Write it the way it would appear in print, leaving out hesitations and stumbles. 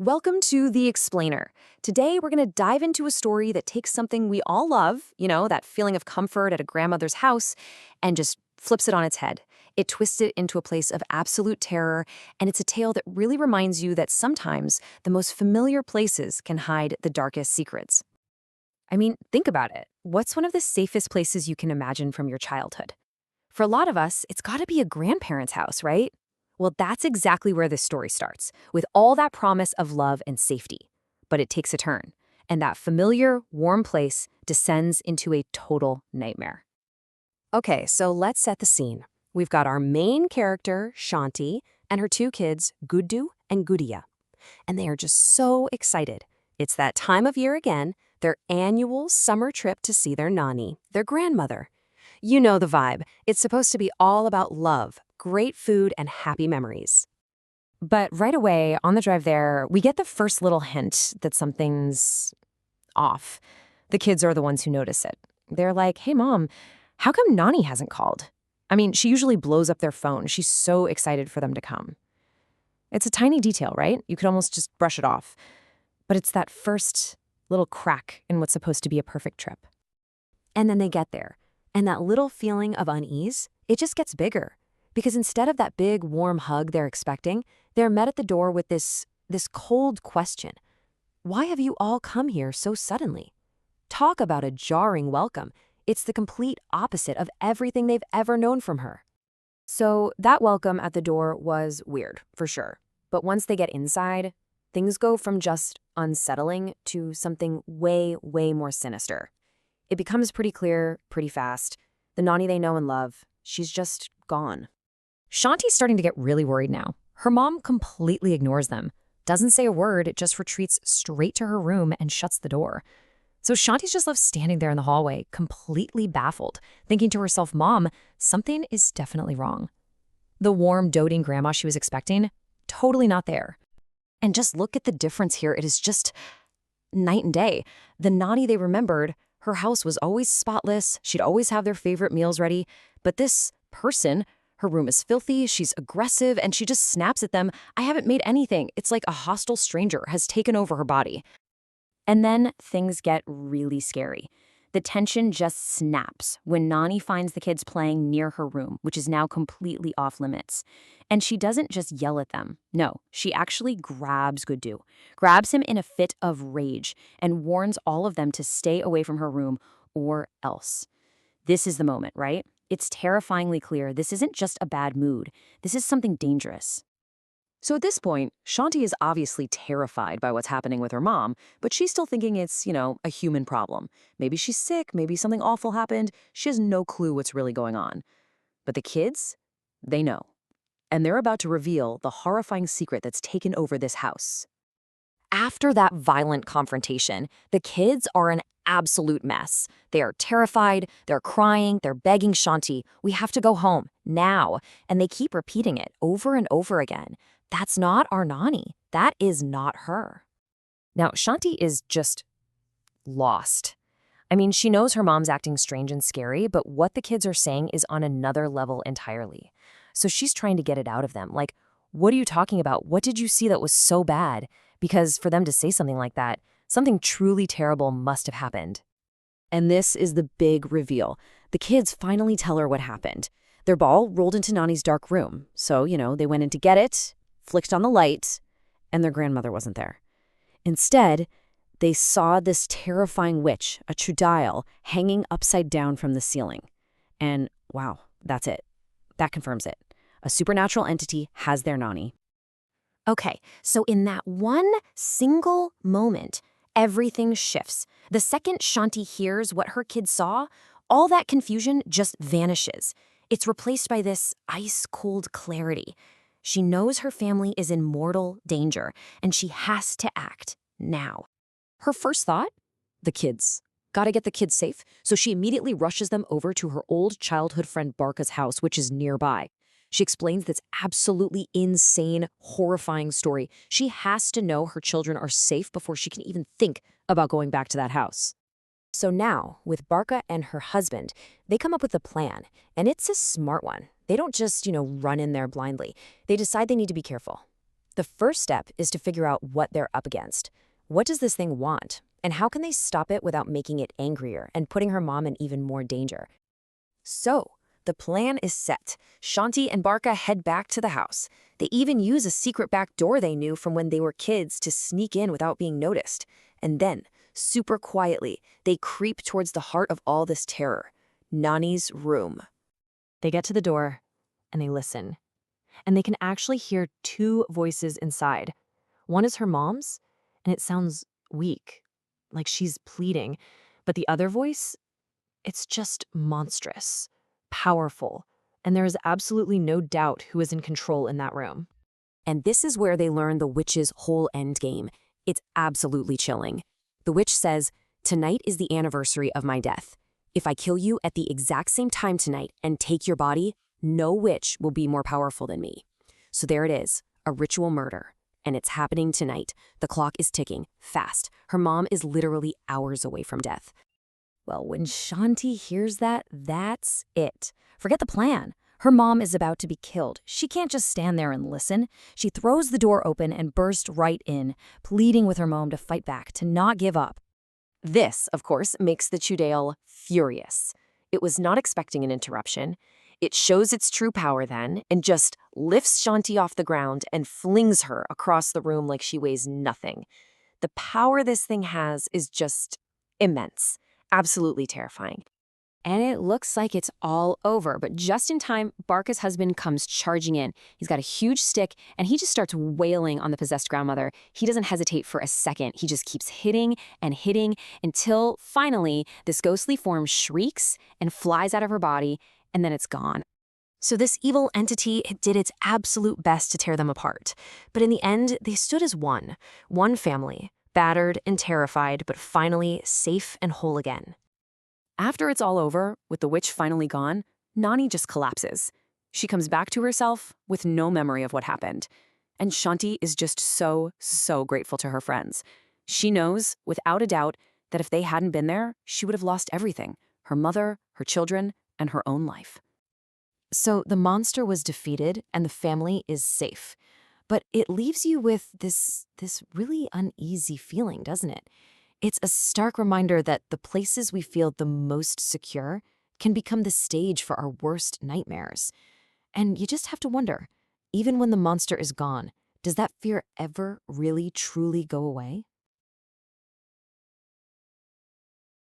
Welcome to The Explainer. Today, we're going to dive into a story that takes something we all love, that feeling of comfort at a grandmother's house, and just flips it on its head. It twists it into a place of absolute terror, and it's a tale that really reminds you that sometimes the most familiar places can hide the darkest secrets. I mean, think about it. What's one of the safest places you can imagine from your childhood? For a lot of us, it's got to be a grandparent's house, right? Well, that's exactly where this story starts, with all that promise of love and safety. But it takes a turn, and that familiar, warm place descends into a total nightmare. Okay, so let's set the scene. We've got our main character, Shanti, and her two kids, Guddu and Gudiya. And they are just so excited. It's that time of year again, their annual summer trip to see their Nani, their grandmother. You know the vibe. It's supposed to be all about love, great food, and happy memories. But right away, on the drive there, we get the first little hint that something's off. The kids are the ones who notice it. They're like, "Hey, Mom, how come Nani hasn't called?" I mean, she usually blows up their phone. She's so excited for them to come. It's a tiny detail, right? You could almost just brush it off. But it's that first little crack in what's supposed to be a perfect trip. And then they get there, and that little feeling of unease, it just gets bigger. Because instead of that big, warm hug they're expecting, they're met at the door with this cold question. Why have you all come here so suddenly? Talk about a jarring welcome. It's the complete opposite of everything they've ever known from her. So that welcome at the door was weird, for sure. But once they get inside, things go from just unsettling to something way, way more sinister. It becomes pretty clear, pretty fast. The Nani they know and love, she's just gone. Shanti's starting to get really worried now. Her mom completely ignores them, doesn't say a word, just retreats straight to her room and shuts the door. So Shanti's just left standing there in the hallway, completely baffled, thinking to herself, "Mom, something is definitely wrong." The warm, doting grandma she was expecting, totally not there. And just look at the difference here. It is just night and day. The Nani they remembered, her house was always spotless. She'd always have their favorite meals ready. But this person, her room is filthy, she's aggressive, and she just snaps at them. "I haven't made anything." It's like a hostile stranger has taken over her body. And then things get really scary. The tension just snaps when Nani finds the kids playing near her room, which is now completely off limits. And she doesn't just yell at them. No, she actually grabs Guddu, grabs him in a fit of rage, and warns all of them to stay away from her room or else. This is the moment, right? It's terrifyingly clear this isn't just a bad mood. This is something dangerous. So at this point, Shanti is obviously terrified by what's happening with her mom, but she's still thinking it's, a human problem. Maybe she's sick, maybe something awful happened. She has no clue what's really going on. But the kids, they know. And they're about to reveal the horrifying secret that's taken over this house. After that violent confrontation, the kids are an absolute mess. They are terrified, they're crying, they're begging Shanti, "We have to go home, now." And they keep repeating it over and over again. That's not our Nani. That is not her. Now, Shanti is just lost. I mean, she knows her mom's acting strange and scary, but what the kids are saying is on another level entirely. So she's trying to get it out of them. Like, "What are you talking about? What did you see that was so bad?" Because for them to say something like that, something truly terrible must have happened. And this is the big reveal. The kids finally tell her what happened. Their ball rolled into Nani's dark room. So, they went in to get it, flicked on the light, and their grandmother wasn't there. Instead, they saw this terrifying witch, a Trudile, hanging upside down from the ceiling. And wow, that's it. That confirms it. A supernatural entity has their Nani. Okay, so in that one single moment, everything shifts. The second Shanti hears what her kids saw, all that confusion just vanishes. It's replaced by this ice-cold clarity. She knows her family is in mortal danger, and she has to act now. Her first thought? The kids. Gotta get the kids safe, so she immediately rushes them over to her old childhood friend Barka's house, which is nearby. She explains this absolutely insane, horrifying story. She has to know her children are safe before she can even think about going back to that house. So now, with Barka and her husband, they come up with a plan, and it's a smart one. They don't just, run in there blindly. They decide they need to be careful. The first step is to figure out what they're up against. What does this thing want? And how can they stop it without making it angrier and putting her mom in even more danger? So, the plan is set. Shanti and Barka head back to the house. They even use a secret back door they knew from when they were kids to sneak in without being noticed. And then, super quietly, they creep towards the heart of all this terror, Nani's room. They get to the door, and they listen. And they can actually hear two voices inside. One is her mom's, and it sounds weak, like she's pleading. But the other voice, it's just monstrous, powerful, and there is absolutely no doubt who is in control in that room. And this is where they learn the witch's whole endgame. It's absolutely chilling. The witch says, "Tonight is the anniversary of my death. If I kill you at the exact same time tonight and take your body, no witch will be more powerful than me." So there it is, a ritual murder. And it's happening tonight. The clock is ticking, fast. Her mom is literally hours away from death. Well, when Shanti hears that, that's it. Forget the plan. Her mom is about to be killed. She can't just stand there and listen. She throws the door open and bursts right in, pleading with her mom to fight back, to not give up. This, of course, makes the Chudale furious. It was not expecting an interruption. It shows its true power then and just lifts Shanti off the ground and flings her across the room like she weighs nothing. The power this thing has is just immense. Absolutely terrifying. And it looks like it's all over, but just in time, Barka's husband comes charging in. He's got a huge stick, and he just starts wailing on the possessed grandmother. He doesn't hesitate for a second. He just keeps hitting and hitting until, finally, this ghostly form shrieks and flies out of her body, and then it's gone. So this evil entity did its absolute best to tear them apart. But in the end, they stood as one family, battered and terrified, but finally safe and whole again. After it's all over, with the witch finally gone, Nani just collapses. She comes back to herself with no memory of what happened. And Shanti is just so grateful to her friends. She knows, without a doubt, that if they hadn't been there, she would have lost everything: her mother, her children, and her own life. So the monster was defeated and the family is safe. But it leaves you with this really uneasy feeling, doesn't it? It's a stark reminder that the places we feel the most secure can become the stage for our worst nightmares. And you just have to wonder, even when the monster is gone, does that fear ever really truly go away?